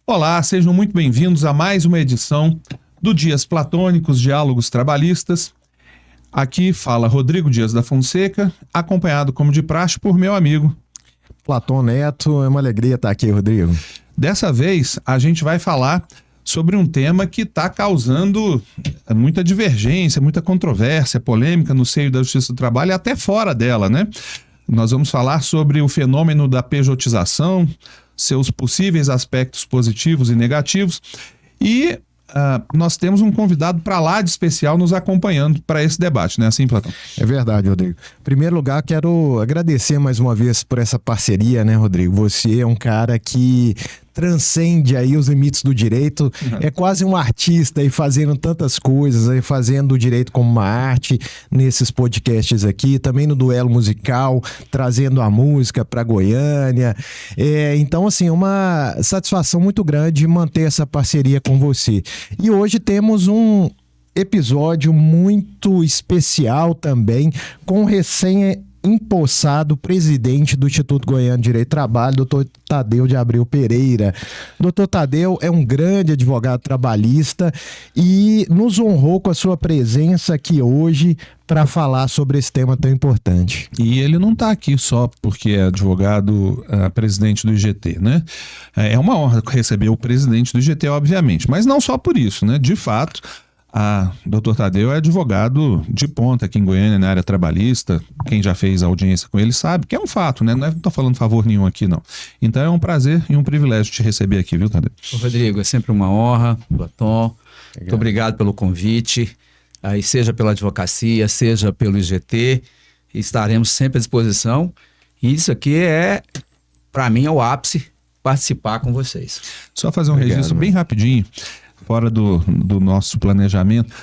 Olá, sejam muito bem-vindos a mais uma edição do Dias Platônicos Diálogos Trabalhistas. Aqui fala Rodrigo Dias da Fonseca, acompanhado como de praxe por meu amigo Platão Neto. É uma alegria estar aqui, Rodrigo. Dessa vez a gente vai falar sobre um tema que está causando muita divergência, muita controvérsia, polêmica no seio da Justiça do Trabalho e até fora dela, né? Nós vamos falar sobre o fenômeno da pejotização, seus possíveis aspectos positivos e negativos, e nós temos um convidado para lá de especial nos acompanhando para esse debate, não é assim, Platão? É verdade, Rodrigo. Em primeiro lugar, quero agradecer mais uma vez por essa parceria, né, Rodrigo? Você é um cara que transcende aí os limites do direito, é quase um artista aí fazendo tantas coisas, aí fazendo o direito como uma arte nesses podcasts aqui, também no Duelo Musical, trazendo a música para Goiânia. Então, assim, é uma satisfação muito grande manter essa parceria com você. E hoje temos um episódio muito especial também, com o empossado presidente do Instituto Goiano de Direito do Trabalho, Dr. Tadeu de Abreu Pereira. Dr. Tadeu é um grande advogado trabalhista e nos honrou com a sua presença aqui hoje para falar sobre esse tema tão importante. E ele não está aqui só porque é advogado presidente do IGT, né? É uma honra receber o presidente do IGT, obviamente, mas não só por isso, né? De fato, Dr. Tadeu é advogado de ponta aqui em Goiânia, na área trabalhista. Quem já fez audiência com ele sabe que é um fato, né? Não estou falando favor nenhum aqui, não. Então é um prazer e um privilégio te receber aqui, viu, Tadeu? Rodrigo, é sempre uma honra, Platão. Muito obrigado pelo convite. Aí, seja pela advocacia, seja pelo IGT, estaremos sempre à disposição. E isso aqui para mim, é o ápice, participar com vocês. Só fazer um registro bem rapidinho, fora do nosso planejamento.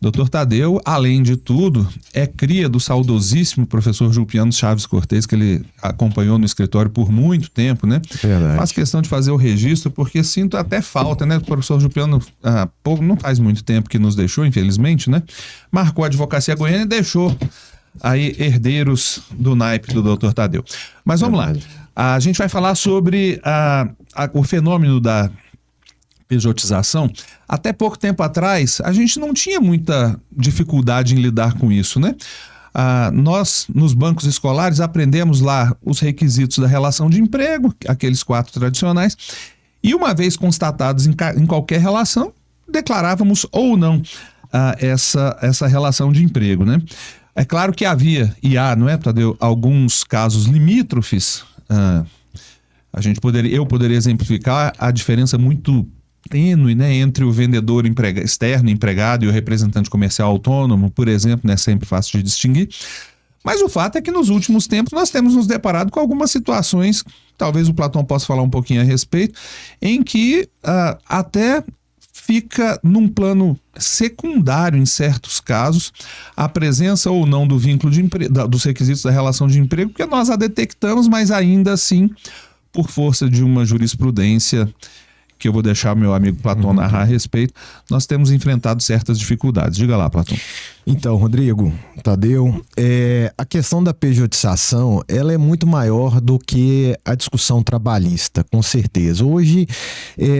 Dr. Tadeu, além de tudo, é cria do saudosíssimo professor Julpiano Chaves Cortez, que ele acompanhou no escritório por muito tempo, né? Verdade. Faço questão de fazer o registro, porque sinto até falta, né? O professor Julpiano não faz muito tempo que nos deixou, infelizmente, né? Marcou a advocacia goiana e deixou aí herdeiros do naipe do Dr. Tadeu. Mas vamos lá. A gente vai falar sobre o fenômeno da pejotização. Até pouco tempo atrás, a gente não tinha muita dificuldade em lidar com isso, né? Nós, nos bancos escolares, aprendemos lá os requisitos da relação de emprego, aqueles 4 tradicionais, e uma vez constatados em qualquer relação, declarávamos ou não essa relação de emprego, né? É claro que havia, e há, não é, Tadeu, alguns casos limítrofes. Eu poderia exemplificar a diferença muito tênue, né, entre o vendedor externo empregado e o representante comercial autônomo, por exemplo, né, sempre fácil de distinguir. Mas o fato é que nos últimos tempos nós temos nos deparado com algumas situações, talvez o Platão possa falar um pouquinho a respeito, em que até fica num plano secundário, em certos casos, a presença ou não do vínculo de emprego, dos requisitos da relação de emprego, porque nós a detectamos, mas ainda assim, por força de uma jurisprudência que eu vou deixar meu amigo Platão narrar a respeito, nós temos enfrentado certas dificuldades. Diga lá, Platão. Então, Rodrigo, Tadeu, a questão da pejotização, ela é muito maior do que a discussão trabalhista, com certeza. Hoje,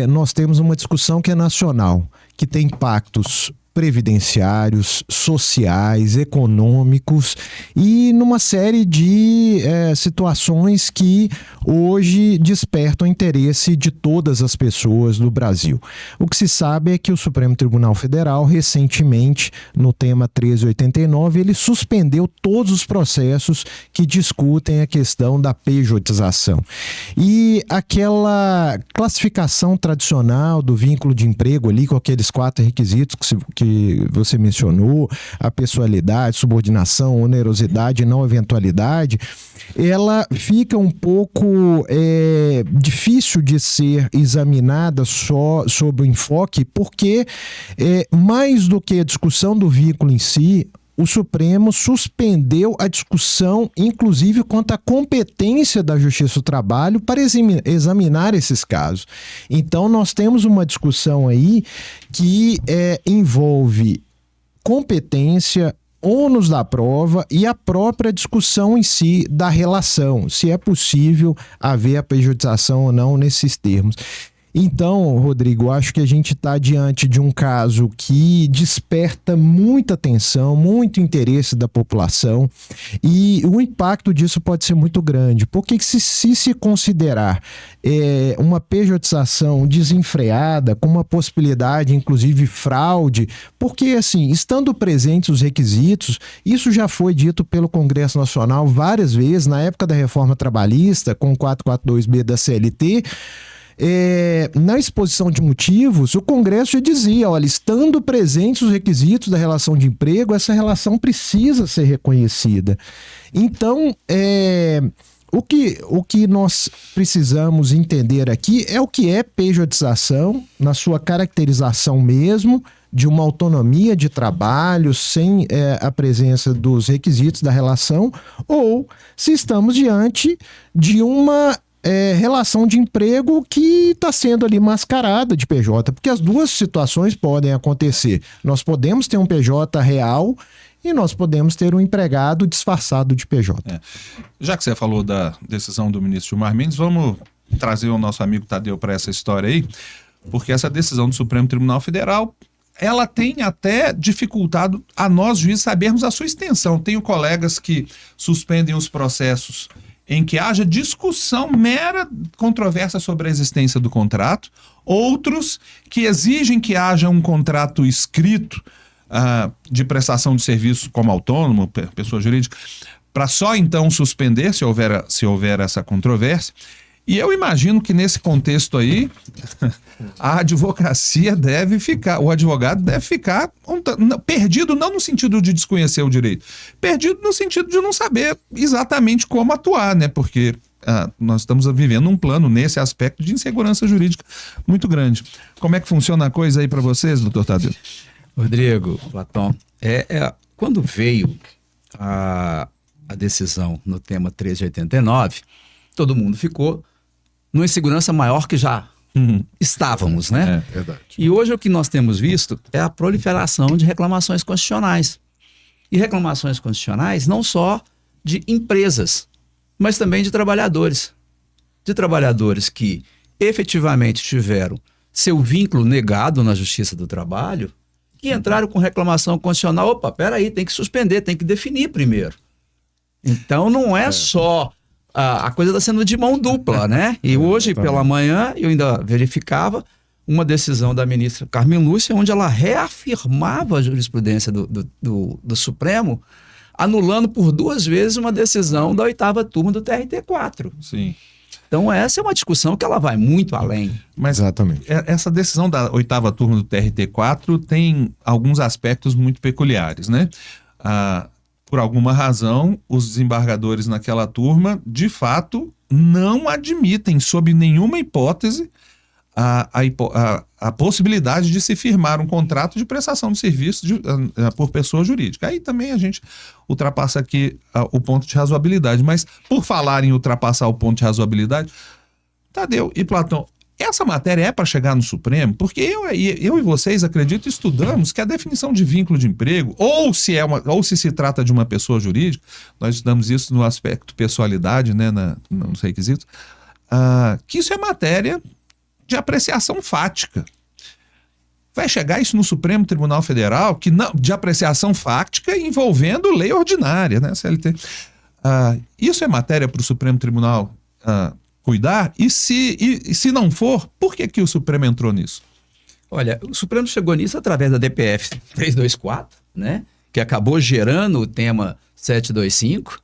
nós temos uma discussão que é nacional, que tem impactos previdenciários, sociais, econômicos e numa série de situações que hoje despertam o interesse de todas as pessoas do Brasil. O que se sabe é que o Supremo Tribunal Federal, recentemente, no tema 1389, ele suspendeu todos os processos que discutem a questão da pejotização. E aquela classificação tradicional do vínculo de emprego ali, com aqueles 4 requisitos que você mencionou, a pessoalidade, subordinação, onerosidade e não eventualidade, ela fica um pouco difícil de ser examinada só sob o enfoque, porque mais do que a discussão do vínculo em si, o Supremo suspendeu a discussão, inclusive quanto à competência da Justiça do Trabalho para examinar esses casos. Então, nós temos uma discussão aí que envolve competência, ônus da prova e a própria discussão em si da relação, se é possível haver a pejotização ou não nesses termos. Então, Rodrigo, acho que a gente está diante de um caso que desperta muita atenção, muito interesse da população, e o impacto disso pode ser muito grande, porque se considerar uma pejotização desenfreada, com uma possibilidade, inclusive, fraude, porque, assim, estando presentes os requisitos, isso já foi dito pelo Congresso Nacional várias vezes, na época da reforma trabalhista, com o 442B da CLT, na exposição de motivos, o Congresso já dizia, olha, estando presentes os requisitos da relação de emprego, essa relação precisa ser reconhecida. Então, o que nós precisamos entender aqui é o que é pejotização, na sua caracterização mesmo, de uma autonomia de trabalho sem a presença dos requisitos da relação, ou se estamos diante de uma relação de emprego que está sendo ali mascarada de PJ, porque as duas situações podem acontecer. Nós podemos ter um PJ real e nós podemos ter um empregado disfarçado de PJ. Já que você falou da decisão do ministro Gilmar Mendes, vamos trazer o nosso amigo Tadeu para essa história aí, porque essa decisão do Supremo Tribunal Federal, ela tem até dificultado a nós, juízes, sabermos a sua extensão. Tenho colegas que suspendem os processos em que haja discussão mera controvérsia sobre a existência do contrato, outros que exigem que haja um contrato escrito de prestação de serviço como autônomo, pessoa jurídica, para só então suspender se houver essa controvérsia. E eu imagino que nesse contexto aí, a advocacia deve ficar, o advogado deve ficar perdido, não no sentido de desconhecer o direito, perdido no sentido de não saber exatamente como atuar, né? Porque nós estamos vivendo um plano nesse aspecto de insegurança jurídica muito grande. Como é que funciona a coisa aí para vocês, doutor Tadeu? Rodrigo, Platão, quando veio a decisão no tema 1389, todo mundo ficou numa insegurança maior que já estávamos, né? É verdade. E hoje o que nós temos visto é a proliferação de reclamações constitucionais. E reclamações constitucionais não só de empresas, mas também de trabalhadores. De trabalhadores que efetivamente tiveram seu vínculo negado na Justiça do Trabalho, que entraram com reclamação constitucional. Opa, peraí, tem que suspender, tem que definir primeiro. Então não é só... A coisa está sendo de mão dupla, né? E hoje, pela manhã, eu ainda verificava uma decisão da ministra Carmen Lúcia, onde ela reafirmava a jurisprudência do Supremo, anulando por 2 vezes uma decisão da 8ª turma do TRT4. Sim. Então essa é uma discussão que ela vai muito além. Mas exatamente. Essa decisão da 8ª turma do TRT4 tem alguns aspectos muito peculiares, né? Por alguma razão, os desembargadores naquela turma, de fato, não admitem, sob nenhuma hipótese, a possibilidade de se firmar um contrato de prestação de serviço por pessoa jurídica. Aí também a gente ultrapassa aqui o ponto de razoabilidade. Mas, por falar em ultrapassar o ponto de razoabilidade, Tadeu e Platão, essa matéria é para chegar no Supremo, porque eu e vocês, acredito, estudamos que a definição de vínculo de emprego, ou se se trata de uma pessoa jurídica, nós estudamos isso no aspecto pessoalidade, né, nos requisitos, que isso é matéria de apreciação fática. Vai chegar isso no Supremo Tribunal Federal, de apreciação fática envolvendo lei ordinária, né, CLT. Isso é matéria para o Supremo Tribunal cuidar, e se não for, por que o Supremo entrou nisso? Olha, o Supremo chegou nisso através da DPF 324, né? Que acabou gerando o tema 725,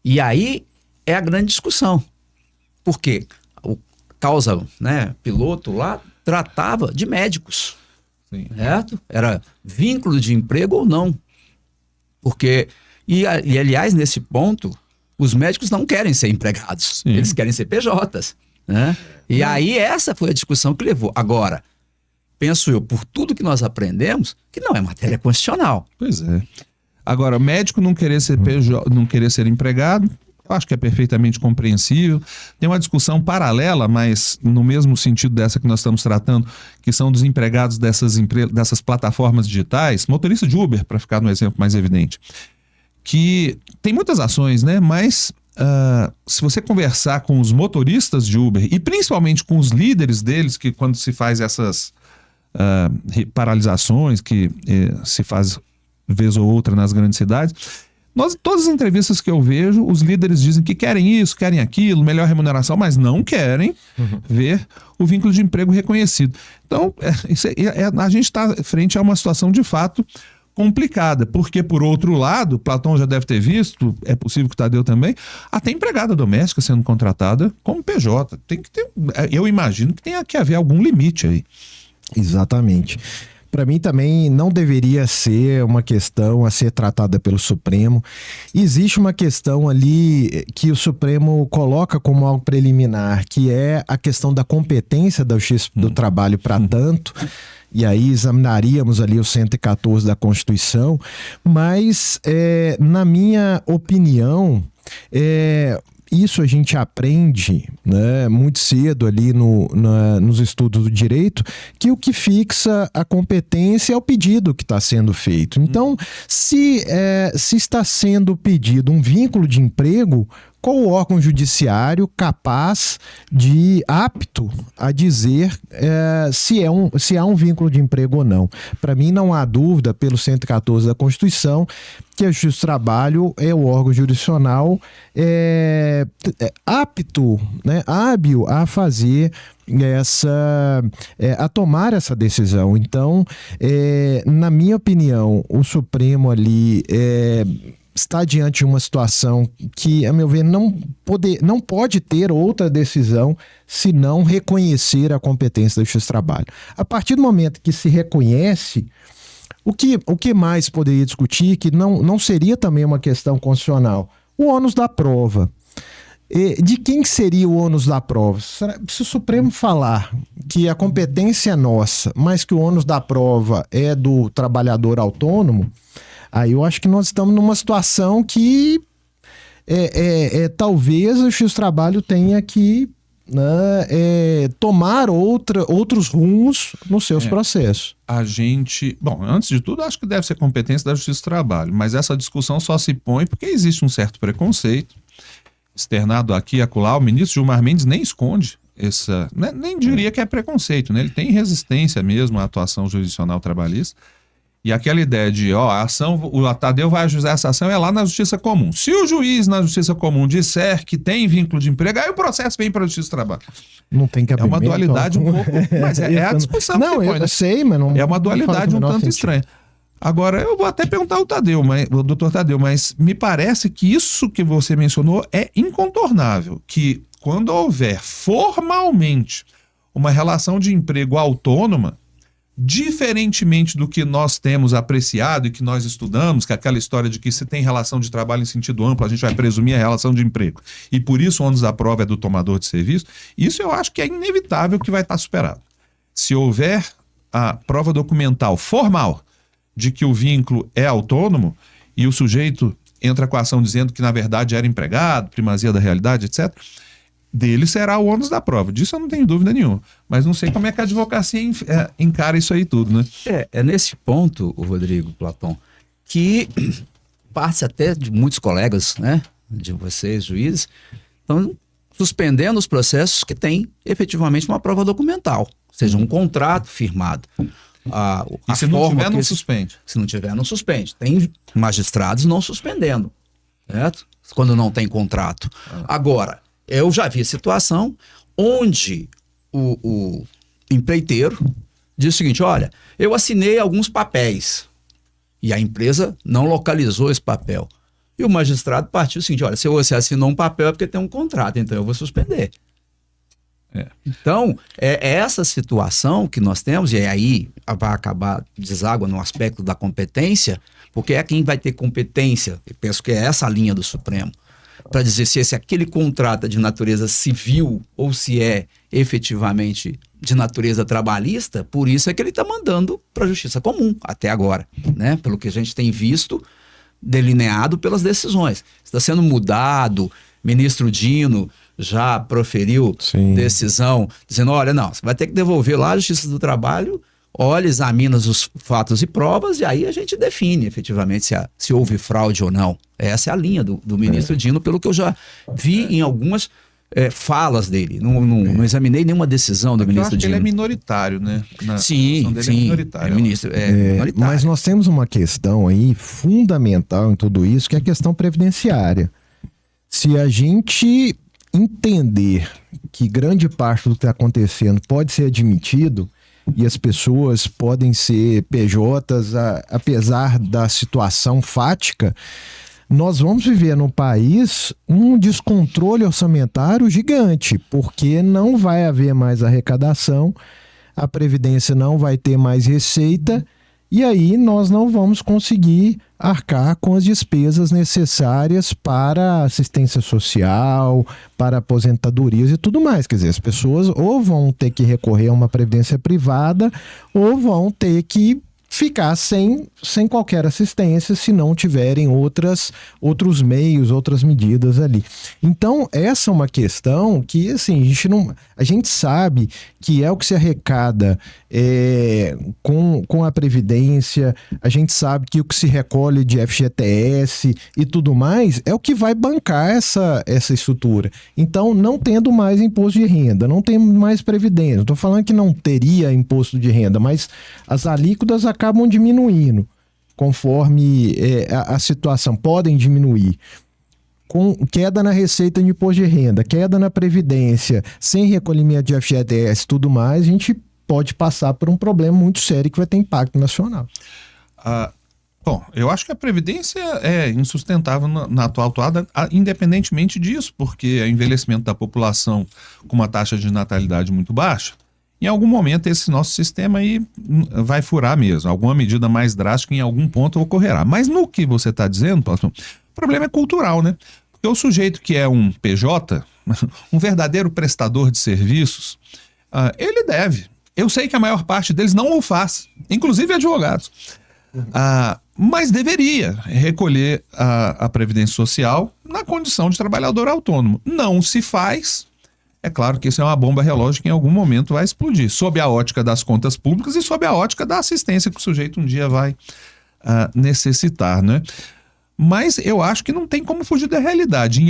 e aí é a grande discussão. Por quê? O causa, né, piloto lá tratava de médicos, Sim. certo? Era vínculo de emprego ou não. Porque, e aliás, nesse ponto, os médicos não querem ser empregados, Sim. Eles querem ser PJs, né? E aí essa foi a discussão que levou. Agora, penso eu, por tudo que nós aprendemos, que não é matéria constitucional. Pois é. Agora, médico não querer ser PJ, não querer ser empregado, eu acho que é perfeitamente compreensível. Tem uma discussão paralela, mas no mesmo sentido dessa que nós estamos tratando, que são dos empregados dessas plataformas digitais, motorista de Uber, para ficar no exemplo mais evidente, que tem muitas ações, né? Mas se você conversar com os motoristas de Uber e principalmente com os líderes deles, que quando se faz essas paralisações que se faz vez ou outra nas grandes cidades, todas as entrevistas que eu vejo, os líderes dizem que querem isso, querem aquilo, melhor remuneração, mas não querem ver o vínculo de emprego reconhecido. Então, a gente está frente a uma situação de fato complicada, porque por outro lado, Platão já deve ter visto, é possível que o Tadeu também, até empregada doméstica sendo contratada como PJ. Tem que ter, eu imagino que tenha que haver algum limite aí. Exatamente. Para mim também não deveria ser uma questão a ser tratada pelo Supremo. Existe uma questão ali que o Supremo coloca como algo preliminar, que é a questão da competência da Justiça do Trabalho para tanto. E aí examinaríamos ali o 114 da Constituição, mas na minha opinião, isso a gente aprende, né, muito cedo ali nos estudos do direito, que o que fixa a competência é o pedido que está sendo feito. Então, se está sendo pedido um vínculo de emprego, qual o órgão judiciário capaz apto a dizer se há um vínculo de emprego ou não? Para mim, não há dúvida, pelo 114 da Constituição, que a Justiça do Trabalho é o órgão jurisdicional apto, né, hábil a fazer a tomar essa decisão. Então, na minha opinião, o Supremo ali está diante de uma situação que, a meu ver, não pode ter outra decisão se não reconhecer a competência da Justiça do Trabalho. A partir do momento que se reconhece, o que mais poderia discutir, que não seria também uma questão constitucional? O ônus da prova. De quem seria o ônus da prova? Se o Supremo falar que a competência é nossa, mas que o ônus da prova é do trabalhador autônomo, aí eu acho que nós estamos numa situação que talvez a Justiça do Trabalho tenha que tomar outros rumos nos seus processos. Bom, antes de tudo, acho que deve ser competência da Justiça do Trabalho, mas essa discussão só se põe porque existe um certo preconceito externado aqui e acolá. O ministro Gilmar Mendes nem esconde nem diria que é preconceito, né? Ele tem resistência mesmo à atuação jurisdicional trabalhista. E aquela ideia de, o Tadeu vai ajuizar essa ação lá na Justiça Comum. Se o juiz na Justiça Comum disser que tem vínculo de emprego, aí o processo vem para a Justiça do Trabalho. Não tem que É uma dualidade um pouco... Mas é a discussão que se põe, né? Eu sei, mas não... É uma dualidade um tanto estranha. Agora, eu vou até perguntar ao doutor Tadeu, mas me parece que isso que você mencionou é incontornável, que quando houver formalmente uma relação de emprego autônoma, diferentemente do que nós temos apreciado e que nós estudamos, que é aquela história de que se tem relação de trabalho em sentido amplo, a gente vai presumir a relação de emprego. E por isso o ônus da prova é do tomador de serviço. Isso eu acho que é inevitável que vai estar superado. Se houver a prova documental formal de que o vínculo é autônomo e o sujeito entra com a ação dizendo que na verdade era empregado, primazia da realidade, etc., dele será o ônus da prova. Disso eu não tenho dúvida nenhuma. Mas não sei como é que a advocacia encara isso aí tudo, né? É nesse ponto, Rodrigo, Platão, que parte até de muitos colegas, né, de vocês, juízes, estão suspendendo os processos que têm efetivamente uma prova documental, ou seja, um contrato firmado. E se não tiver, não suspende. Se não tiver, não suspende. Tem magistrados não suspendendo, certo? Quando não tem contrato. Agora, eu já vi situação onde o empreiteiro diz o seguinte: olha, eu assinei alguns papéis e a empresa não localizou esse papel. E o magistrado partiu o seguinte: olha, se você assinou um papel é porque tem um contrato, então eu vou suspender. Então, é essa situação que nós temos, e aí vai acabar deságua no aspecto da competência, porque é quem vai ter competência, eu penso que é essa a linha do Supremo, para dizer se aquele contrato é de natureza civil ou se é efetivamente de natureza trabalhista. Por isso é que ele está mandando para a Justiça Comum até agora, né? Pelo que a gente tem visto, delineado pelas decisões. Está sendo mudado, ministro Dino já proferiu decisão dizendo: olha, não, você vai ter que devolver lá à Justiça do Trabalho olha, examina os fatos e provas e aí a gente define efetivamente se houve fraude ou não. Essa é a linha do ministro Dino, pelo que eu já vi em algumas falas dele. Não examinei nenhuma decisão do ministro Dino. Ele é minoritário, né? Sim, é minoritário. Ministro, minoritário. Mas nós temos uma questão aí fundamental em tudo isso, que é a questão previdenciária. Se a gente entender que grande parte do que está acontecendo pode ser admitido e as pessoas podem ser PJs, apesar da situação fática, nós vamos viver no país um descontrole orçamentário gigante, porque não vai haver mais arrecadação, a Previdência não vai ter mais receita, e aí nós não vamos conseguir arcar com as despesas necessárias para assistência social, para aposentadorias e tudo mais. Quer dizer, as pessoas ou vão ter que recorrer a uma previdência privada ou vão ter que ficar sem qualquer assistência se não tiverem outros meios, outras medidas ali. Então, essa é uma questão que, assim, a gente sabe que é o que se arrecada com a Previdência, a gente sabe que o que se recolhe de FGTS e tudo mais é o que vai bancar essa estrutura. Então, não tendo mais imposto de renda, não tendo mais Previdência, não estou falando que não teria imposto de renda, mas as alíquotas acabam diminuindo conforme a situação, podem diminuir. Com queda na receita de imposto de renda, queda na Previdência, sem recolhimento de FGTS e tudo mais, a gente pode passar por um problema muito sério que vai ter impacto nacional. Bom, eu acho que a Previdência é insustentável na atual toada, independentemente disso, porque o envelhecimento da população com uma taxa de natalidade muito baixa, em algum momento esse nosso sistema aí vai furar mesmo. Alguma medida mais drástica em algum ponto ocorrerá. Mas no que você está dizendo, pastor, o problema é cultural, né? Porque o sujeito que é um PJ, um verdadeiro prestador de serviços, ele deve. Eu sei que a maior parte deles não o faz, inclusive advogados. Mas deveria recolher a Previdência Social na condição de trabalhador autônomo. Não se faz. É claro que isso é uma bomba relógio que em algum momento vai explodir, sob a ótica das contas públicas e sob a ótica da assistência que o sujeito um dia vai necessitar, né? Mas eu acho que não tem como fugir da realidade.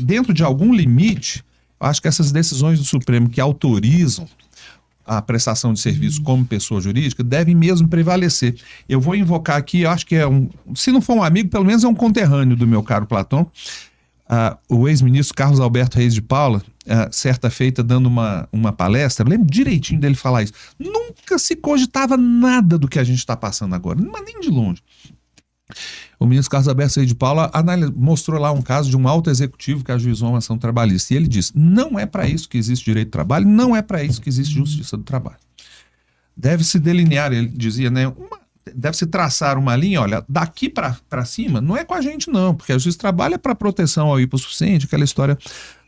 Dentro de algum limite, eu acho que essas decisões do Supremo que autorizam a prestação de serviço como pessoa jurídica devem mesmo prevalecer. Eu vou invocar aqui, eu acho que se não for um amigo, pelo menos é um conterrâneo do meu caro Platão, o ex-ministro Carlos Alberto Reis de Paula, certa feita dando uma palestra, eu lembro direitinho dele falar isso. Nunca se cogitava nada do que a gente está passando agora, mas nem de longe. O ministro Carlos Alberto Reis de Paula mostrou lá um caso de um alto executivo que ajuizou uma ação trabalhista. E ele disse, não é para isso que existe direito do trabalho, não é para isso que existe justiça do trabalho. Deve-se delinear, ele dizia, né, deve-se traçar uma linha, olha, daqui para cima não é com a gente não, porque a justiça do trabalho é para proteção ao hipossuficiente, aquela história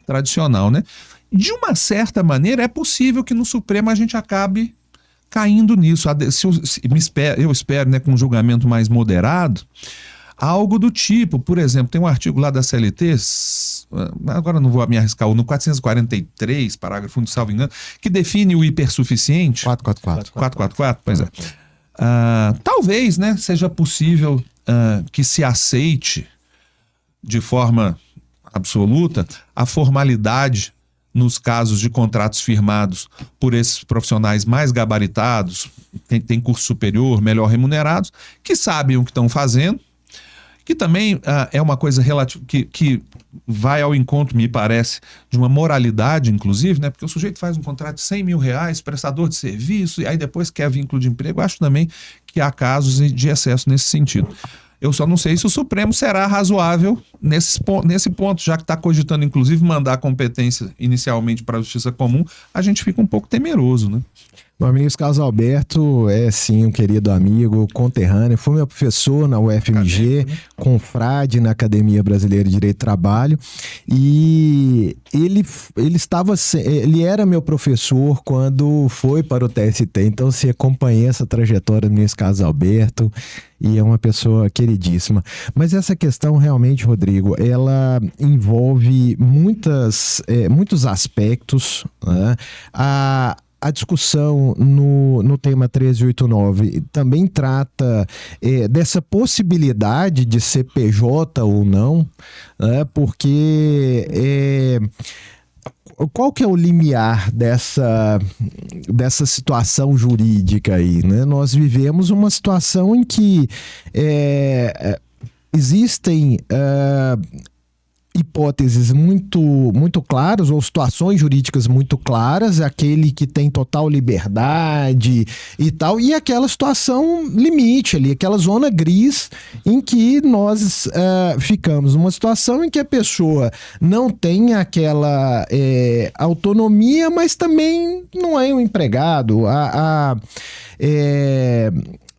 tradicional, né? De uma certa maneira é possível que no Supremo a gente acabe caindo nisso. Eu espero, né, com um julgamento mais moderado, algo do tipo, por exemplo, tem um artigo lá da CLT, agora não vou me arriscar, no 443, parágrafo 1, salvo engano, que define o hipersuficiente. 444, pois é. Talvez, né, seja possível que se aceite de forma absoluta a formalidade nos casos de contratos firmados por esses profissionais mais gabaritados, tem curso superior, melhor remunerados, que sabem o que estão fazendo, que também é uma coisa relativa, que vai ao encontro, me parece, de uma moralidade, inclusive, né? Porque o sujeito faz um contrato de R$100 mil, prestador de serviço, e aí depois quer vínculo de emprego. Acho também que há casos de excesso nesse sentido. Eu só não sei se o Supremo será razoável nesse ponto, já que está cogitando, inclusive, mandar a competência inicialmente para a Justiça Comum, a gente fica um pouco temeroso, né? Meu amigo Carlos Alberto é sim um querido amigo, conterrâneo, foi meu professor na UFMG, confrade na Academia Brasileira de Direito do Trabalho, e ele era meu professor quando foi para o TST, então se acompanhei essa trajetória do ministro Carlos Alberto, e é uma pessoa queridíssima. Mas essa questão realmente, Rodrigo, ela envolve muitos aspectos, né? a discussão no tema 1389 também trata dessa possibilidade de ser PJ ou não, né? Porque qual que é o limiar dessa situação jurídica aí, né? Nós vivemos uma situação em que existem hipóteses muito claras, ou situações jurídicas muito claras, aquele que tem total liberdade e tal, e aquela situação limite ali, aquela zona gris em que nós ficamos numa situação em que a pessoa não tem aquela autonomia, mas também não é um empregado.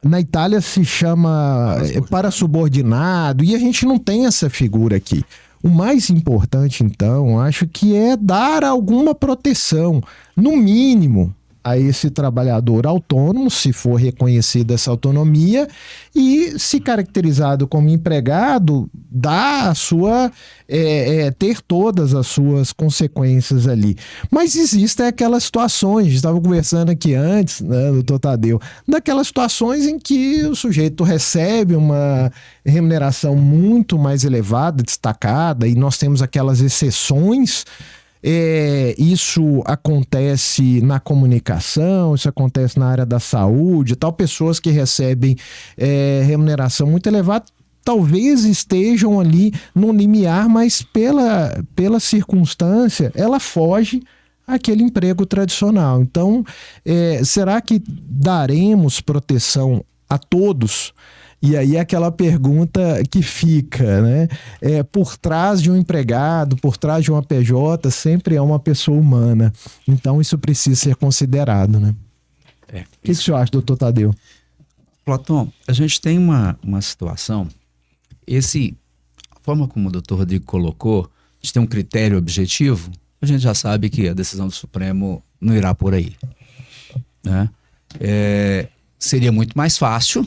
Na Itália se chama parasubordinado, e a gente não tem essa figura aqui. O mais importante, então, acho que é dar alguma proteção, no mínimo, a esse trabalhador autônomo, se for reconhecida essa autonomia, e se caracterizado como empregado, dar a sua ter todas as suas consequências ali. Mas existem aquelas situações, a gente estava conversando aqui antes, né, doutor Tadeu, daquelas situações em que o sujeito recebe uma remuneração muito mais elevada, destacada, e nós temos aquelas exceções. Isso acontece na comunicação, isso acontece na área da saúde, tal, pessoas que recebem remuneração muito elevada talvez estejam ali no limiar, mas pela circunstância ela foge àquele emprego tradicional. Então, será que daremos proteção a todos? E aí aquela pergunta que fica, né? Por trás de um empregado, por trás de uma PJ, sempre é uma pessoa humana. Então isso precisa ser considerado, né? O que o senhor acha, doutor Tadeu? Platão, a gente tem uma situação, a forma como o doutor Rodrigo colocou, a gente tem um critério objetivo, a gente já sabe que a decisão do Supremo não irá por aí, né? Seria muito mais fácil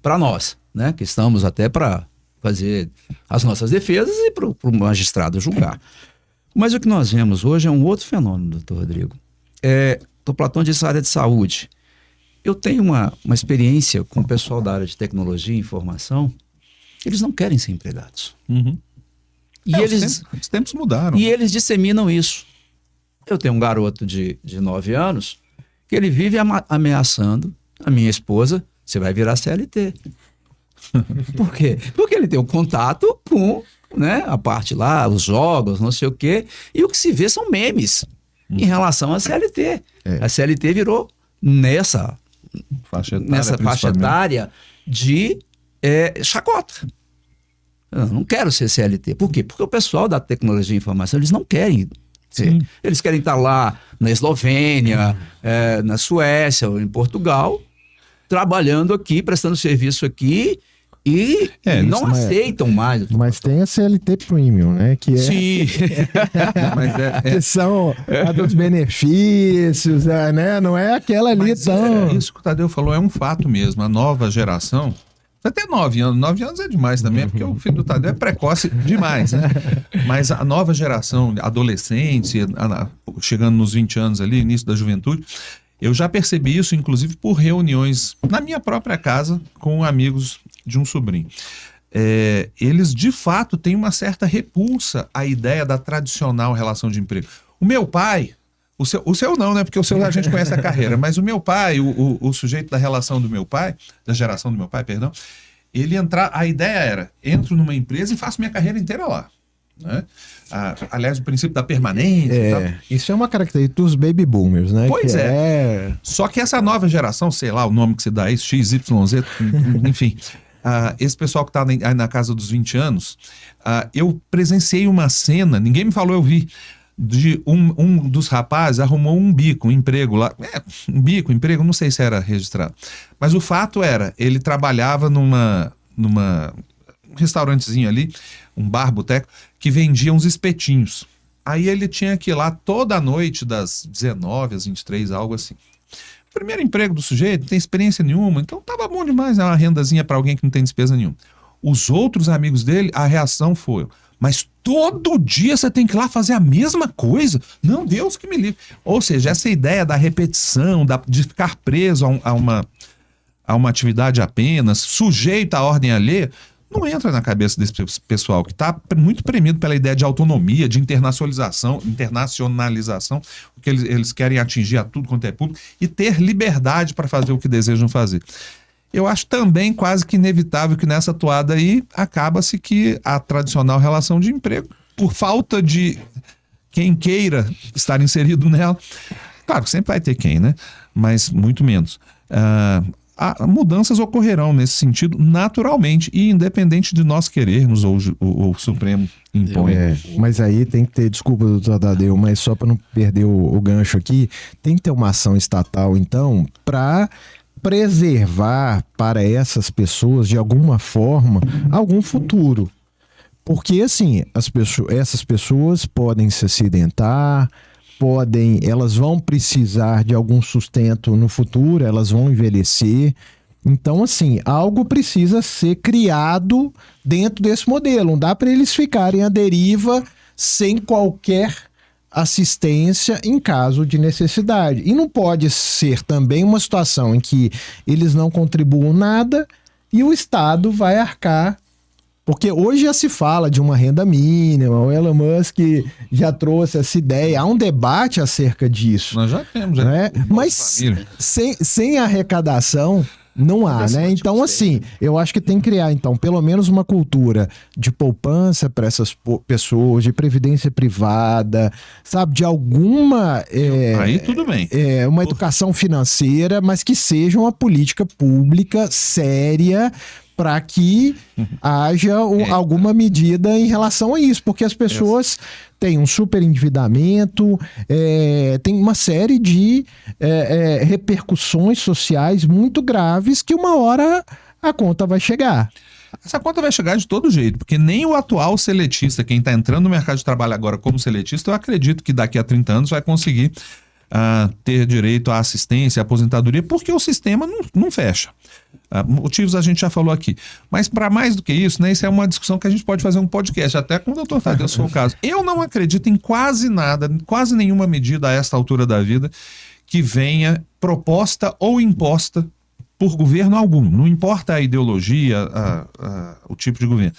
para nós, né, que estamos até para fazer as nossas defesas e para o magistrado julgar. Mas o que nós vemos hoje é um outro fenômeno, doutor Rodrigo. O Platão disse a área de saúde. Eu tenho uma experiência com o pessoal da área de tecnologia e informação, eles não querem ser empregados. Uhum. E os tempos mudaram. E eles disseminam isso. Eu tenho um garoto de 9 anos que ele vive ameaçando a minha esposa: você vai virar CLT. Por quê? Porque ele tem um contato com, né, a parte lá, os jogos, não sei o quê, e o que se vê são memes em relação à CLT. A CLT virou nessa faixa etária de chacota. Eu não quero ser CLT. Por quê? Porque o pessoal da tecnologia e informação, eles não querem ser. Eles querem estar lá na Eslovênia, na Suécia ou em Portugal, trabalhando aqui, prestando serviço aqui, e não aceitam mais. Mas tem a CLT Premium, né? Que Sim. Que são a dos benefícios, né? Não é aquela ali tão... Isso que o Tadeu falou é um fato mesmo. A nova geração... Até 9 anos. 9 anos é demais também, porque o filho do Tadeu é precoce demais, né? Mas a nova geração, adolescente, chegando nos 20 anos ali, início da juventude... Eu já percebi isso, inclusive, por reuniões na minha própria casa com amigos de um sobrinho. Eles, de fato, têm uma certa repulsa à ideia da tradicional relação de emprego. O meu pai, o seu não, né? Porque o seu a gente conhece a carreira, mas o meu pai, o sujeito da relação do meu pai, da geração do meu pai, perdão, a ideia era: entro numa empresa e faço minha carreira inteira lá. Né? Aliás, o princípio da permanência. Isso é uma característica dos baby boomers, né? Pois Só que essa nova geração, sei lá o nome que se dá, isso, XYZ, enfim, esse pessoal que está na casa dos 20 anos, eu presenciei uma cena, ninguém me falou, eu vi, de um dos rapazes arrumou um emprego lá, emprego, não sei se era registrado, mas o fato era, ele trabalhava numa um restaurantezinho ali, um bar, boteco, que vendia uns espetinhos. Aí ele tinha que ir lá toda noite, das 19 às 23, algo assim. Primeiro emprego do sujeito, não tem experiência nenhuma, então tava bom demais, uma rendazinha para alguém que não tem despesa nenhuma. Os outros amigos dele, a reação foi: mas todo dia você tem que ir lá fazer a mesma coisa? Não, Deus que me livre. Ou seja, essa ideia da repetição, de ficar preso a uma atividade apenas, sujeito à ordem alheia, não entra na cabeça desse pessoal que está muito premido pela ideia de autonomia, de internacionalização, porque eles querem atingir a tudo quanto é público e ter liberdade para fazer o que desejam fazer. Eu acho também quase que inevitável que nessa toada aí acaba-se que a tradicional relação de emprego, por falta de quem queira estar inserido nela, claro que sempre vai ter quem, né? Mas muito menos. Mudanças ocorrerão nesse sentido naturalmente e independente de nós querermos ou o Supremo impõe. Mas aí tem que ter, desculpa, doutor Tadeu, mas só para não perder o gancho aqui, tem que ter uma ação estatal, então, para preservar para essas pessoas, de alguma forma, algum futuro. Porque, assim, essas pessoas podem se acidentar, elas vão precisar de algum sustento no futuro, elas vão envelhecer. Então, assim, algo precisa ser criado dentro desse modelo. Não dá para eles ficarem à deriva sem qualquer assistência em caso de necessidade. E não pode ser também uma situação em que eles não contribuam nada e o Estado vai arcar. Porque hoje já se fala de uma renda mínima, o Elon Musk já trouxe essa ideia, há um debate acerca disso. Nós já temos, né? Mas sem arrecadação não há, né? Então, assim, eu acho que tem que criar, então, pelo menos uma cultura de poupança para essas pessoas, de previdência privada, sabe? De alguma... aí tudo bem. Uma educação financeira, mas que seja uma política pública séria para que haja alguma medida em relação a isso, porque as pessoas têm um superendividamento, tem uma série de repercussões sociais muito graves que uma hora a conta vai chegar. Essa conta vai chegar de todo jeito, porque nem o atual seletista, quem está entrando no mercado de trabalho agora como seletista, eu acredito que daqui a 30 anos vai conseguir ter direito à assistência, à aposentadoria, porque o sistema não fecha. Motivos a gente já falou aqui. Mas para mais do que isso, né, isso é uma discussão que a gente pode fazer um podcast, até com o doutor Tadeu, se for o caso. Eu não acredito em quase nada, quase nenhuma medida a esta altura da vida que venha proposta ou imposta por governo algum. Não importa a ideologia, o tipo de governo.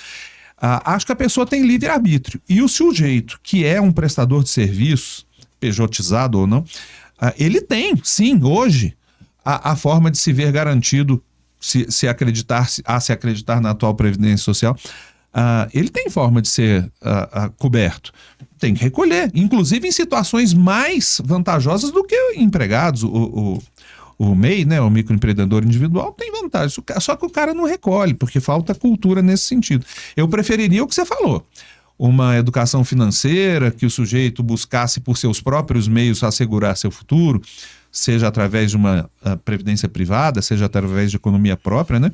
Acho que a pessoa tem livre-arbítrio. E o sujeito que é um prestador de serviços, pejotizado ou não, ele tem, sim, hoje, a forma de se ver garantido, se acreditar na atual Previdência Social, ele tem forma de ser coberto. Tem que recolher, inclusive em situações mais vantajosas do que empregados. O MEI, né, o microempreendedor individual, tem vantagem. Só que o cara não recolhe, porque falta cultura nesse sentido. Eu preferiria o que você falou. Uma educação financeira, que o sujeito buscasse por seus próprios meios assegurar seu futuro, seja através de uma previdência privada, seja através de economia própria, né?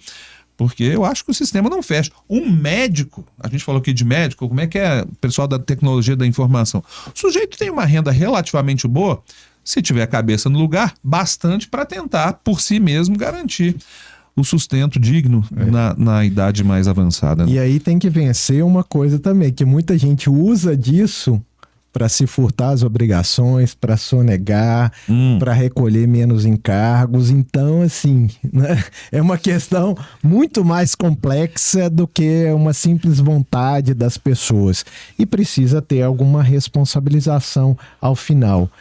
Porque eu acho que o sistema não fecha. Um médico, a gente falou aqui de médico, como é que é o pessoal da tecnologia da informação? O sujeito tem uma renda relativamente boa, se tiver a cabeça no lugar, bastante para tentar, por si mesmo, garantir o sustento digno na idade mais avançada. Né? E aí tem que vencer uma coisa também, que muita gente usa disso para se furtar as obrigações, para sonegar, para recolher menos encargos. Então, assim, né, é uma questão muito mais complexa do que uma simples vontade das pessoas. E precisa ter alguma responsabilização ao final.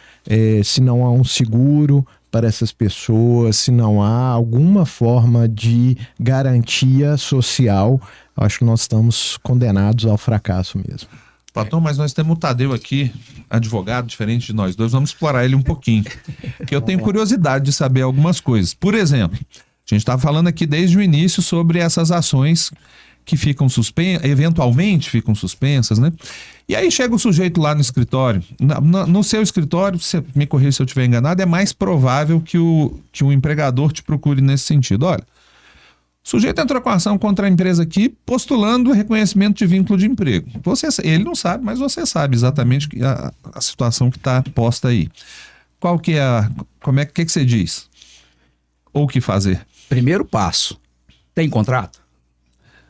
Se não há um seguro para essas pessoas, se não há alguma forma de garantia social, acho que nós estamos condenados ao fracasso mesmo. Patrão, mas nós temos o Tadeu aqui, advogado, diferente de nós dois, vamos explorar ele um pouquinho, que eu tenho curiosidade de saber algumas coisas. Por exemplo, a gente estava falando aqui desde o início sobre essas ações que ficam eventualmente ficam suspensas, né? E aí chega o sujeito lá no escritório. No seu escritório, você me corrija se eu estiver enganado, é mais provável que o empregador te procure nesse sentido. Olha, o sujeito entrou com ação contra a empresa aqui, postulando reconhecimento de vínculo de emprego. Ele não sabe, mas você sabe exatamente a situação que está posta aí. Qual que é que você diz? Ou o que fazer? Primeiro passo, tem contrato?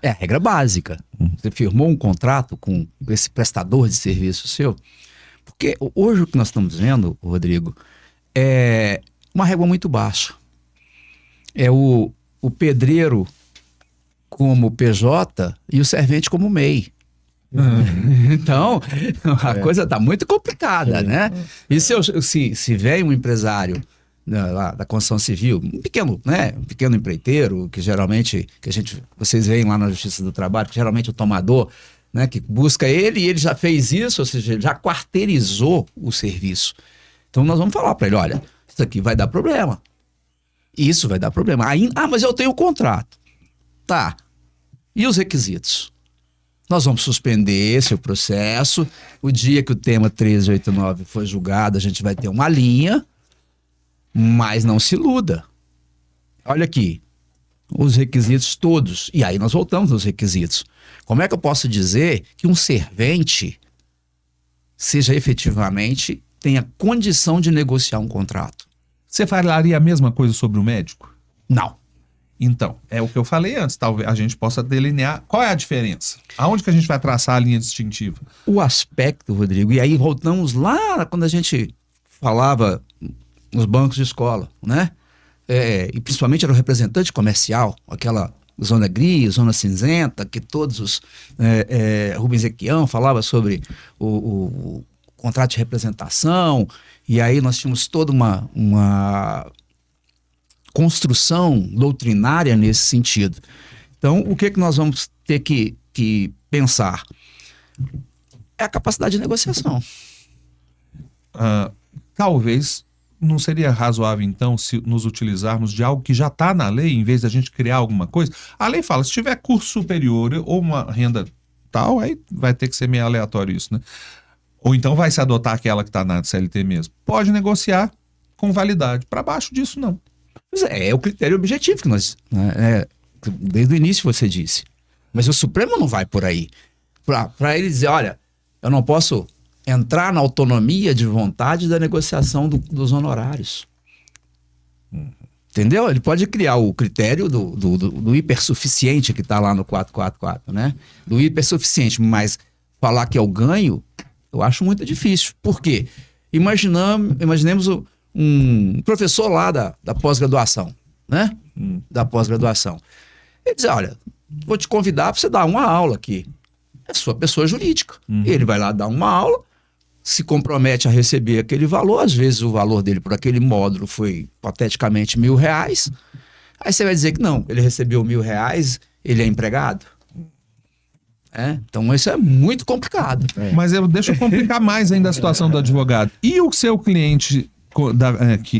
É a regra básica. Você firmou um contrato com esse prestador de serviço seu. Porque hoje o que nós estamos vendo, Rodrigo, é uma régua muito baixa. É o pedreiro como PJ e o servente como MEI. Então, a coisa está muito complicada, né? E se vem um empresário lá da construção civil, um pequeno empreiteiro, que geralmente, vocês veem lá na Justiça do Trabalho, que geralmente o tomador, né, que busca ele, e ele já fez isso, ou seja, ele já quarteirizou o serviço. Então nós vamos falar para ele, olha, isso aqui vai dar problema. Isso vai dar problema. Mas eu tenho o contrato. Tá. E os requisitos? Nós vamos suspender esse processo. O dia que o tema 1389 for julgado, a gente vai ter uma linha, mas não se iluda. Olha aqui, os requisitos todos. E aí nós voltamos aos requisitos. Como é que eu posso dizer que um servente seja efetivamente, tenha condição de negociar um contrato? Você falaria a mesma coisa sobre o médico? Não. Então, é o que eu falei antes, talvez a gente possa delinear qual é a diferença. Aonde que a gente vai traçar a linha distintiva? O aspecto, Rodrigo, e aí voltamos lá quando a gente falava nos bancos de escola, né? E principalmente era o representante comercial, aquela zona gris, zona cinzenta, que todos os... Rubens Equião falava sobre o contrato de representação, e aí nós tínhamos toda uma construção doutrinária nesse sentido. Então, o que nós vamos ter que pensar? É a capacidade de negociação. Talvez não seria razoável, então, se nos utilizarmos de algo que já está na lei, em vez da gente criar alguma coisa? A lei fala, se tiver curso superior ou uma renda tal, aí vai ter que ser meio aleatório isso, né? Ou então vai se adotar aquela que está na CLT mesmo. Pode negociar com validade. Para baixo disso, não. É o critério objetivo que nós... desde o início você disse. Mas o Supremo não vai por aí. Para ele dizer, olha, eu não posso entrar na autonomia de vontade da negociação dos honorários. Entendeu? Ele pode criar o critério do hipersuficiente que está lá no 444, né? Do hipersuficiente, mas falar que é o ganho, eu acho muito difícil. Por quê? Imaginemos um professor lá da pós-graduação, né? Da pós-graduação. Ele diz, olha, vou te convidar para você dar uma aula aqui. É sua pessoa jurídica. Ele vai lá dar uma aula, se compromete a receber aquele valor, às vezes o valor dele por aquele módulo foi, hipoteticamente, R$1.000. Aí você vai dizer que não, ele recebeu R$1.000, ele é empregado? Então isso é muito complicado. Mas deixa eu complicar mais ainda a situação do advogado. E o seu cliente,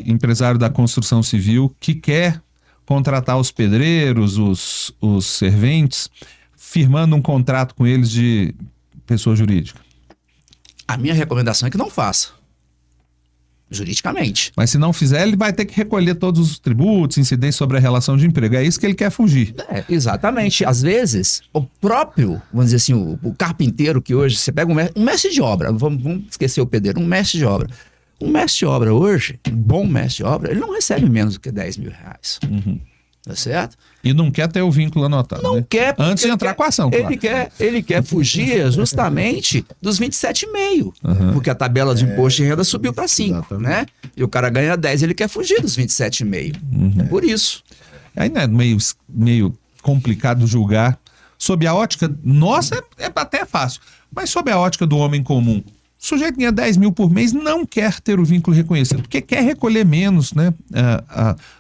empresário da construção civil, que quer contratar os pedreiros, os serventes, firmando um contrato com eles de pessoa jurídica? A minha recomendação é que não faça. Juridicamente. Mas se não fizer, ele vai ter que recolher todos os tributos, incidências sobre a relação de emprego. É isso que ele quer fugir. Exatamente. Às vezes, o próprio, vamos dizer assim, o carpinteiro que hoje, você pega um mestre de obra, vamos esquecer o pedreiro, um mestre de obra. Um mestre de obra hoje, um bom mestre de obra, ele não recebe menos do que R$10.000. Tá certo? E não quer ter o vínculo anotado. Não quer. Antes de entrar com a ação, claro. Ele quer fugir justamente dos 27,5. Porque a tabela de imposto de renda subiu para 5, né? E o cara ganha 10, ele quer fugir dos 27,5. Por isso. Aí não é meio complicado julgar. Sob a ótica, nossa, é até fácil. Mas sob a ótica do homem comum, o sujeito ganha 10 mil por mês, não quer ter o vínculo reconhecido, porque quer recolher menos, né,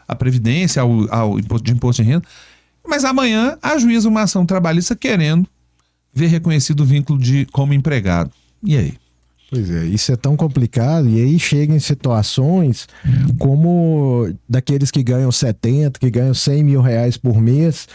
a previdência, ao imposto de renda, mas amanhã ajuiza uma ação trabalhista querendo ver reconhecido o vínculo como empregado. E aí? Pois é, isso é tão complicado, e aí chega em situações como daqueles que ganham 70, que ganham R$100.000 por mês.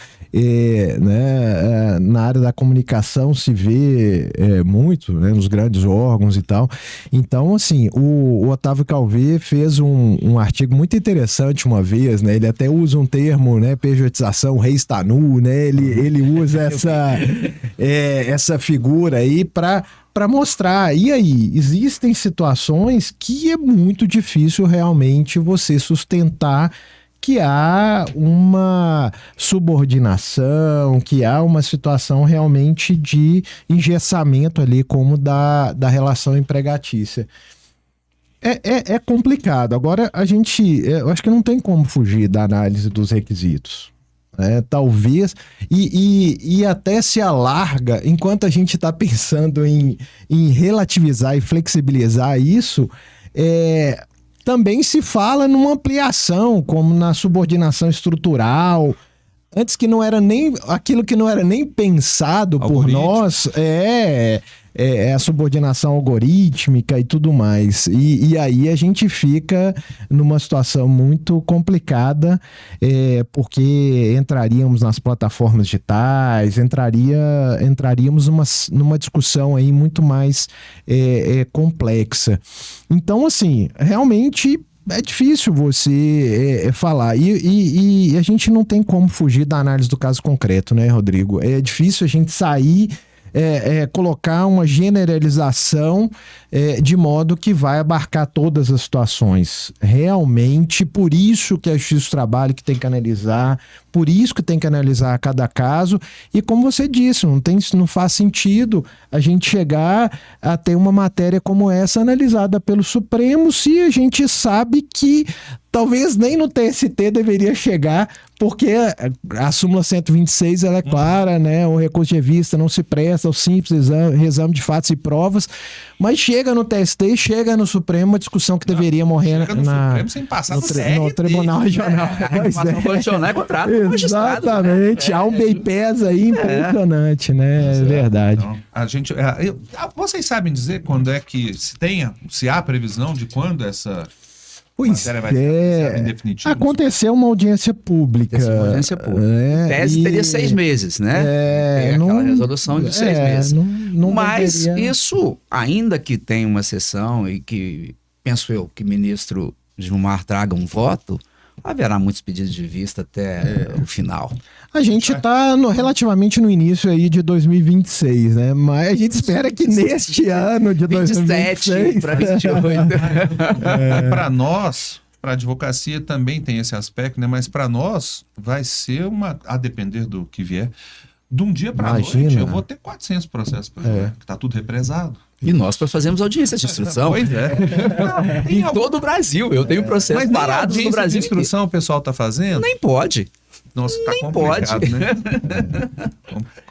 Na área da comunicação se vê muito, né, nos grandes órgãos e tal. Então, assim, o Otávio Calvé fez um artigo muito interessante uma vez, né? Ele até usa um termo, né, pejotização, rei está nu, né? Ele usa essa figura aí para mostrar. E aí, existem situações que é muito difícil realmente você sustentar que há uma subordinação, que há uma situação realmente de engessamento ali, como da relação empregatícia. É complicado. Agora, eu acho que não tem como fugir da análise dos requisitos. Talvez, e até se alarga, enquanto a gente está pensando em relativizar e flexibilizar isso, também se fala numa ampliação, como na subordinação estrutural, antes que não era nem aquilo que não era nem pensado por nós, a subordinação algorítmica e tudo mais. E aí a gente fica numa situação muito complicada, porque entraríamos nas plataformas digitais, entraríamos numa discussão aí muito mais complexa. Então, assim, realmente é difícil você falar. E a gente não tem como fugir da análise do caso concreto, né, Rodrigo? É difícil a gente sair, colocar uma generalização de modo que vai abarcar todas as situações. Realmente, por isso que a Justiça do Trabalho que tem que analisar, por isso que tem que analisar cada caso. E como você disse, não faz sentido a gente chegar a ter uma matéria como essa analisada pelo Supremo se a gente sabe que talvez nem no TST deveria chegar, porque a súmula 126 ela é clara, né? O recurso de revista não se presta ao simples exame de fatos e provas, mas chega no TST, chega no Supremo, uma discussão que deveria morrer Supremo sem passar no Tribunal Regional. A condicional é contrato com o magistrado. Exatamente, há um bem-pés aí impressionante, né? É verdade. Então, vocês sabem dizer quando é que se há previsão de quando essa matéria vai ser em definitivo? Aconteceu uma audiência pública. Uma audiência pública. Tese teria 6 meses, né? Aquela resolução de 6 meses. Mas deveria... isso, ainda que tenha uma sessão e que, penso eu, que o ministro Gilmar traga um voto, haverá muitos pedidos de vista até o final. A gente está relativamente no início aí de 2026, né? Mas a gente espera que neste ano de 2027 para 28. Para nós, para a advocacia também tem esse aspecto, né? Mas para nós vai ser a depender do que vier. De um dia para a noite, eu vou ter 400 processos para que está tudo represado. E nós fazemos audiências de instrução. Pois é. Em todo o Brasil. Eu tenho processos parados no Brasil. De instrução o pessoal está fazendo? Nem pode. Nossa, tá complicado, né?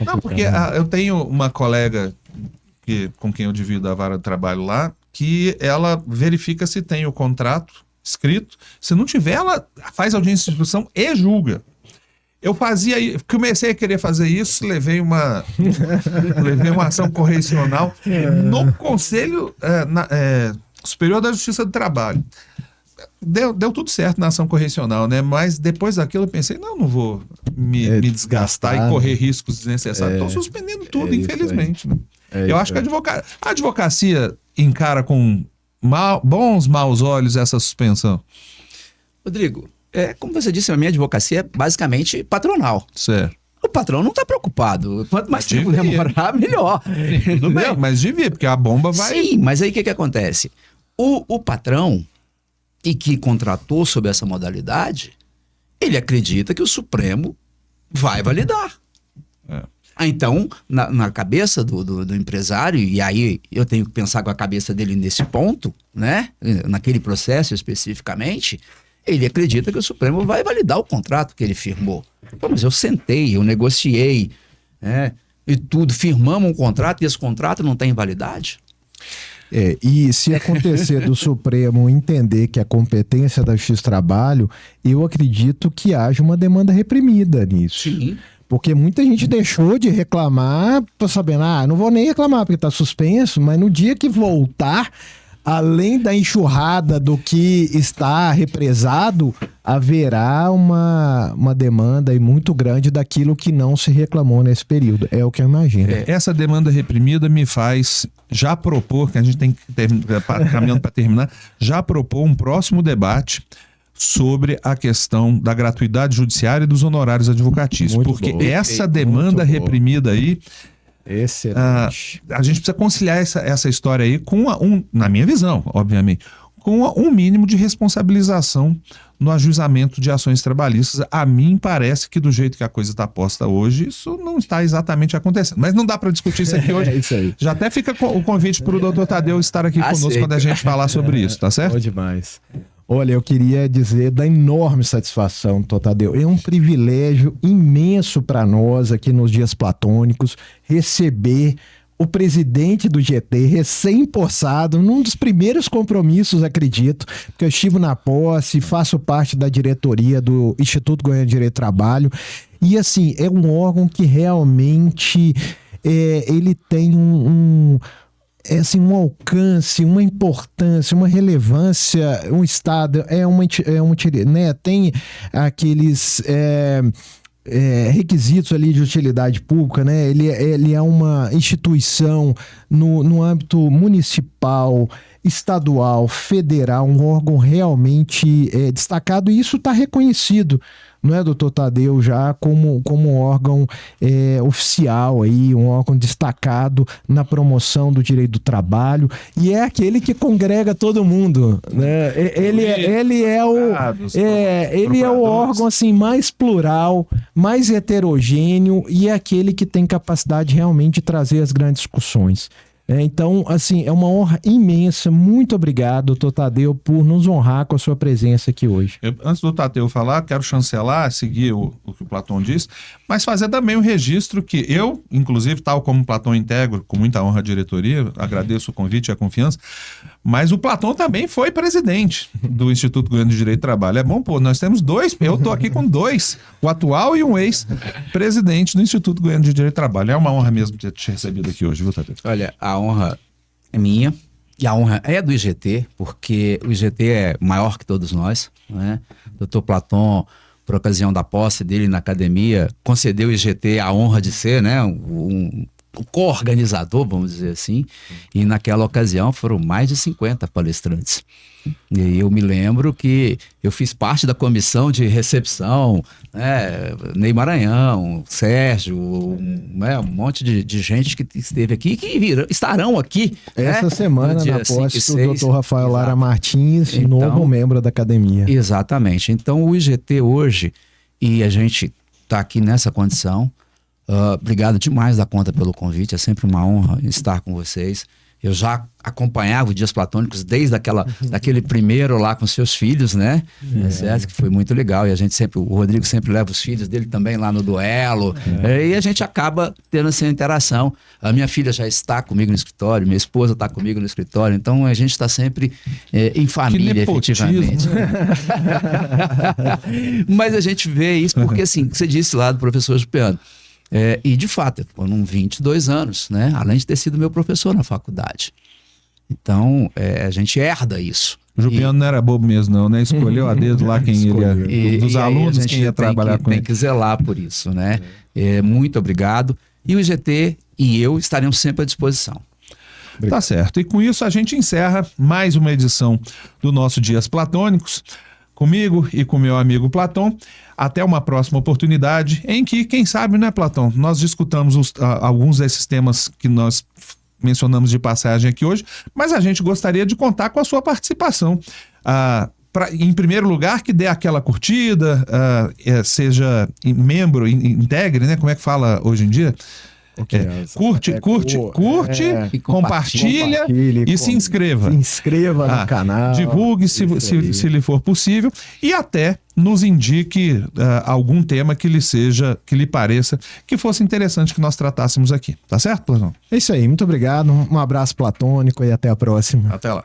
Não, porque eu tenho uma colega com quem eu divido a vara de trabalho lá, que ela verifica se tem o contrato escrito. Se não tiver, ela faz audiência de instrução e julga. Eu comecei a querer fazer isso, levei uma ação correcional no Conselho Superior da Justiça do Trabalho. Deu tudo certo na ação correcional, né? Mas depois daquilo eu pensei, não vou me desgastar e correr riscos desnecessários. Estou suspendendo tudo, infelizmente. Né? Eu acho que a advocacia encara com maus olhos essa suspensão. Rodrigo, como você disse, a minha advocacia é basicamente patronal. Certo. O patrão não está preocupado. Quanto mais tempo demorar, melhor. Tudo bem, mas devia, porque a bomba vai... Sim, mas aí o que acontece? O patrão, e que contratou sob essa modalidade, ele acredita que o Supremo vai validar. Então, na cabeça do empresário, e aí eu tenho que pensar com a cabeça dele nesse ponto, né? Naquele processo especificamente, ele acredita que o Supremo vai validar o contrato que ele firmou. Pô, mas eu sentei, eu negociei, e tudo, firmamos um contrato e esse contrato não tem validade? E se acontecer do Supremo entender que a competência da Justiça do Trabalho, eu acredito que haja uma demanda reprimida nisso. Sim. Porque muita gente deixou de reclamar, tô sabendo, não vou nem reclamar porque está suspenso, mas no dia que voltar, além da enxurrada do que está represado, haverá uma demanda aí muito grande daquilo que não se reclamou nesse período. É o que eu imagino. Essa demanda reprimida me faz já propor, que a gente tem que caminhando para terminar, já propor um próximo debate sobre a questão da gratuidade judiciária e dos honorários advocatícios. Muito porque bom. essa demanda reprimida aí, excelente. A gente precisa conciliar essa história aí com na minha visão, obviamente, com um mínimo de responsabilização no ajuizamento de ações trabalhistas. A mim parece que do jeito que a coisa está posta hoje, isso não está exatamente acontecendo. Mas não dá para discutir isso aqui hoje. É isso aí. Já até fica o convite para o doutor Tadeu estar aqui conosco Aceito. quando a gente falar sobre isso, tá certo? Bom demais. Olha, eu queria dizer da enorme satisfação, doutor Tadeu. É um privilégio imenso para nós aqui nos Dias Platônicos receber o presidente do GT, recém-possado, num dos primeiros compromissos, acredito, porque eu estive na posse, faço parte da diretoria do Instituto Goiano de Direito do Trabalho, e assim, é um órgão que realmente ele tem um alcance, uma importância, uma relevância, um Estado, né, tem aqueles requisitos ali de utilidade pública, né? Ele é uma instituição no âmbito municipal, estadual, federal, um órgão realmente destacado, e isso está reconhecido, não é, doutor Tadeu, já como um órgão oficial, aí, um órgão destacado na promoção do direito do trabalho, e é aquele que congrega todo mundo, né? Ele é o órgão assim, mais plural, mais heterogêneo, e é aquele que tem capacidade realmente de trazer as grandes discussões. Então, assim, é uma honra imensa. Muito obrigado, doutor Tadeu, por nos honrar com a sua presença aqui hoje. Antes do Tadeu falar, quero chancelar, seguir o que o Platão disse, mas fazer também um registro que eu, inclusive, tal como o Platão integro, com muita honra à diretoria, agradeço o convite e a confiança, mas o Platão também foi presidente do Instituto Goiano de Direito do Trabalho. É bom, pô, nós temos dois, eu estou aqui com dois, o atual e um ex-presidente do Instituto Goiano de Direito do Trabalho. É uma honra mesmo ter te recebido aqui hoje, viu, Tadeu? Olha, a honra é minha e a honra é do IGT, porque o IGT é maior que todos nós, né? Doutor Platão, por ocasião da posse dele na academia, concedeu ao IGT a honra de ser, né, um co-organizador, vamos dizer assim, e naquela ocasião foram mais de 50 palestrantes. E eu me lembro que eu fiz parte da comissão de recepção, né, Ney Maranhão, Sérgio, um monte de gente que esteve aqui e que estarão aqui. Essa semana, na posse do Dr. Rafael Lara Exato. Martins, Então, novo membro da academia. Exatamente. Então, o IGT hoje, e a gente está aqui nessa condição. Obrigado demais da conta pelo convite, é sempre uma honra estar com vocês. Eu já acompanhava os Dias Platônicos desde daquele primeiro lá com seus filhos, né? Certo? Que foi muito legal. E a gente sempre, o Rodrigo sempre leva os filhos dele também lá no duelo. E a gente acaba tendo essa interação. A minha filha já está comigo no escritório, minha esposa está comigo no escritório. Então a gente está sempre em família, efetivamente. Mas a gente vê isso porque, assim, você disse lá do professor Jupiano. E de fato, foram 22 anos, né? Além de ter sido meu professor na faculdade. Então, a gente herda isso. O Jupiano não era bobo mesmo, não, né? Escolheu a dedo lá quem ele dos alunos, quem ia trabalhar com ele. Tem que zelar por isso, né? Muito obrigado. E o IGT e eu estaremos sempre à disposição. Tá certo. E com isso a gente encerra mais uma edição do nosso Dias Platônicos. Comigo e com meu amigo Platão. Até uma próxima oportunidade em que, quem sabe, né, Platão, nós discutamos alguns desses temas que nós mencionamos de passagem aqui hoje, mas a gente gostaria de contar com a sua participação. Em primeiro lugar, que dê aquela curtida, seja membro, integre, né? Como é que fala hoje em dia? Curte, compartilha e se inscreva. Se inscreva no canal. Divulgue se lhe for possível e até nos indique algum tema que lhe pareça que fosse interessante que nós tratássemos aqui. Tá certo, Platão? É isso aí, muito obrigado. Um abraço platônico e até a próxima. Até lá.